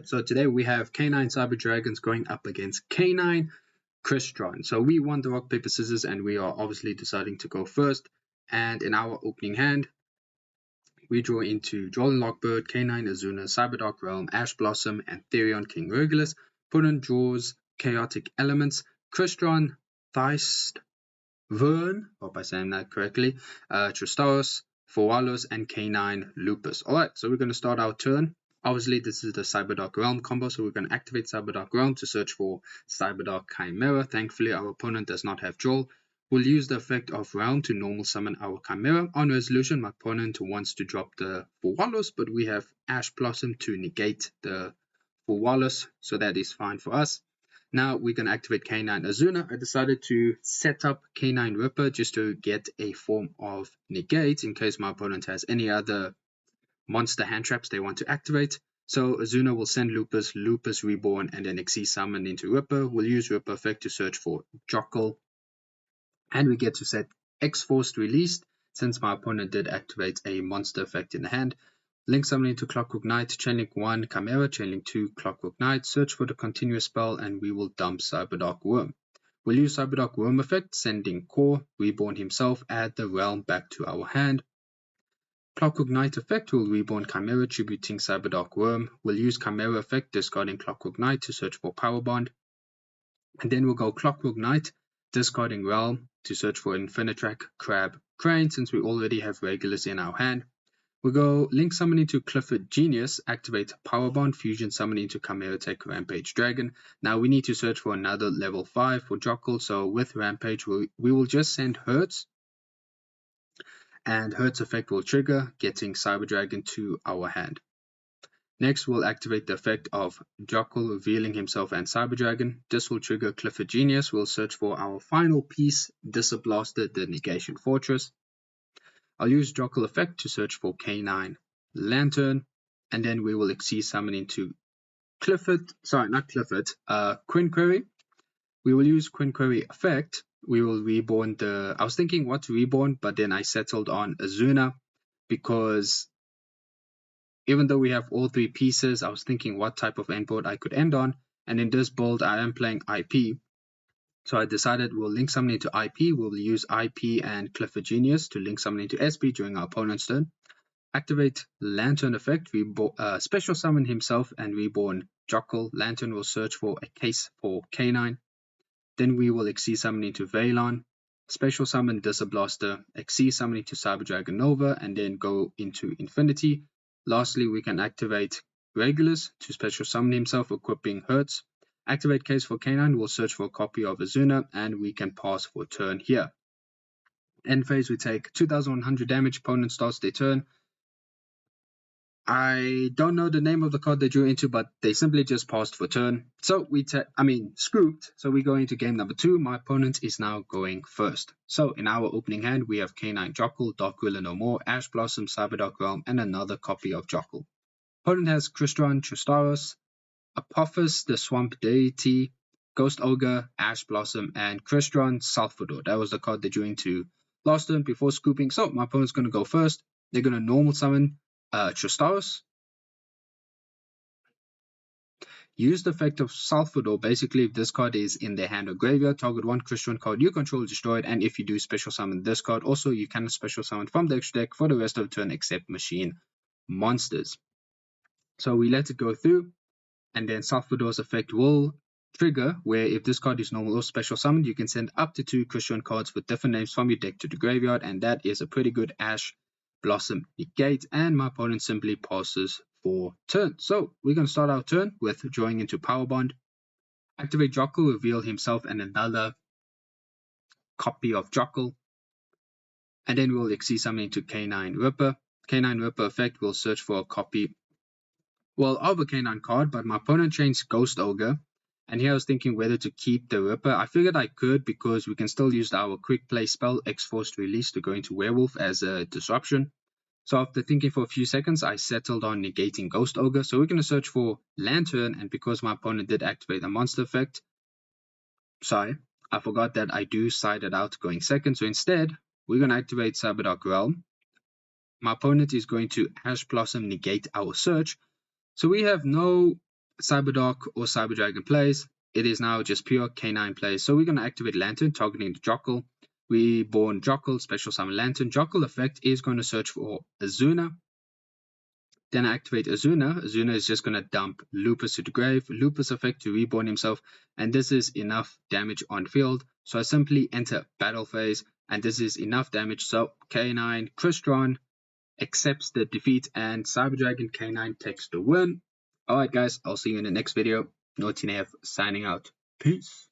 Championship. So today we have K9 Cyber Dragons going up against K9 Crystron. So we won the rock, paper, scissors, and we are obviously deciding to go first. And in our opening hand, we draw into Duel Lockbird, K9 Azuna, Cyberdark Realm, Ash Blossom, and Therion King Regulus. Opponent draws Chaotic Elements, Crystron, Theist, Vern, hope I saying that correctly, Tristaros, Forwalos, and K9 Lupus. Alright, so we're going to start our turn. Obviously, this is the Cyberdark Realm combo, so we're going to activate Cyberdark Realm to search for Cyberdark Chimera. Thankfully, our opponent does not have Joel. We'll use the effect of Realm to normal summon our Chimera. On resolution, my opponent wants to drop the Forwalos, but we have Ash Blossom to negate the Forwalos, so that is fine for us. Now we're going to activate K9 Azuna. I decided to set up K9 Ripper just to get a form of negate in case my opponent has any other monster hand traps they want to activate. So Azuna will send Lupus, Lupus Reborn, and then Xyz summon into Ripper. We'll use Ripper effect to search for Jockle. And we get to set X-Forced Released since my opponent did activate a monster effect in the hand. Link summon into Clockwork Knight, Chainlink 1 Chimera, Chainlink 2 Clockwork Knight, search for the continuous spell, and we will dump Cyberdark Worm. We'll use Cyberdark Worm effect, sending Core, Reborn himself, add the realm back to our hand. Clockwork Knight effect will Reborn Chimera, tributing Cyberdark Worm. We'll use Chimera effect, discarding Clockwork Knight to search for Power Bond. And then we'll go Clockwork Knight, discarding Realm to search for Infinitrack, Crab, Crane, since we already have Regulus in our hand. We'll go Link Summon into Clifford Genius, activate Power Bond, Fusion Summon into Chimera Tech Rampage Dragon. Now we need to search for another level 5 for Jockle, so with Rampage we will just send Hertz, and Hertz effect will trigger, getting Cyber Dragon to our hand. Next we'll activate the effect of Jockle revealing himself and Cyber Dragon. This will trigger Clifford Genius. We'll search for our final piece, Disablaster, the Negation Fortress. I'll use Jockle effect to search for K9 Lantern, and then we will Xyz summon into Quinquerry. We will use Quinquerry effect. We will reborn I was thinking what to reborn, but then I settled on Azuna because even though we have all 3 pieces, I was thinking what type of endboard I could end on, and in this build I am playing IP. So I decided we'll link summon into IP. We'll use IP and Clifford Genius to link summon into SP during our opponent's turn. Activate Lantern effect, special summon himself and reborn Jockle. Lantern will search for a case for K9. Then we will Xyz summon into Veilon, special summon Disablaster, Xyz summon into Cyber Dragon Nova, and then go into Infinity. Lastly, we can activate Regulus to special summon himself, equipping Hertz. Activate case for K9, we'll search for a copy of Azuna, and we can pass for turn here. End phase, we take 2100 damage, opponent starts their turn. I don't know the name of the card they drew into, but they simply just passed for turn. So scooped. So we go into game number 2. My opponent is now going first. So in our opening hand, we have K9 Jockle, Dark Ruler No More, Ash Blossom, Cyberdark Realm, and another copy of Jockle. Opponent has Crystron, Tristaros, Apophis, the Swamp Deity, Ghost Ogre, Ash Blossom, and Crystron, Salvador. That was the card they drew into last turn before scooping. So my opponent's going to go first. They're going to normal summon Tristaros. Use the effect of Salvador. Basically, if this card is in their hand or graveyard, target 1 Crystron card you control is destroyed, and if you do special summon this card, also you can special summon from the extra deck for the rest of the turn except machine monsters. So we let it go through, and then Salvador's effect will trigger, where if this card is normal or special summoned, you can send up to 2 Crystron cards with different names from your deck to the graveyard, and that is a pretty good Ash Blossom negate, and my opponent simply passes for turn. So we're going to start our turn with drawing into Power Bond. Activate Jockle, reveal himself and another copy of Jockle, and then we'll Xyz summon into K9 Ripper. K9 Ripper effect will search for a copy of a K9 card, but my opponent changed Ghost Ogre, and here I was thinking whether to keep the Ripper. I figured I could because we can still use our quick play spell X-Forced Release to go into Werewolf as a disruption. So after thinking for a few seconds, I settled on negating Ghost Ogre. So we're going to search for Lantern, and because my opponent did activate a monster effect, I forgot that I do side it out going second. So instead, we're going to activate Cyberdark Realm. My opponent is going to Ash Blossom negate our search. So we have no Cyberdark or Cyberdragon plays, it is now just pure K9 plays. So we're going to activate Lantern, targeting the Jockle. We born Jockle, special summon Lantern. Jockle effect is going to search for Azuna. Then activate Azuna. Azuna is just going to dump Lupus to the grave. Lupus effect to reborn himself. And this is enough damage on field. So I simply enter battle phase. And this is enough damage. So K9 Crystron accepts the defeat. And Cyberdragon K9 takes the win. Alright guys, I'll see you in the next video. Naughty Nav signing out. Peace.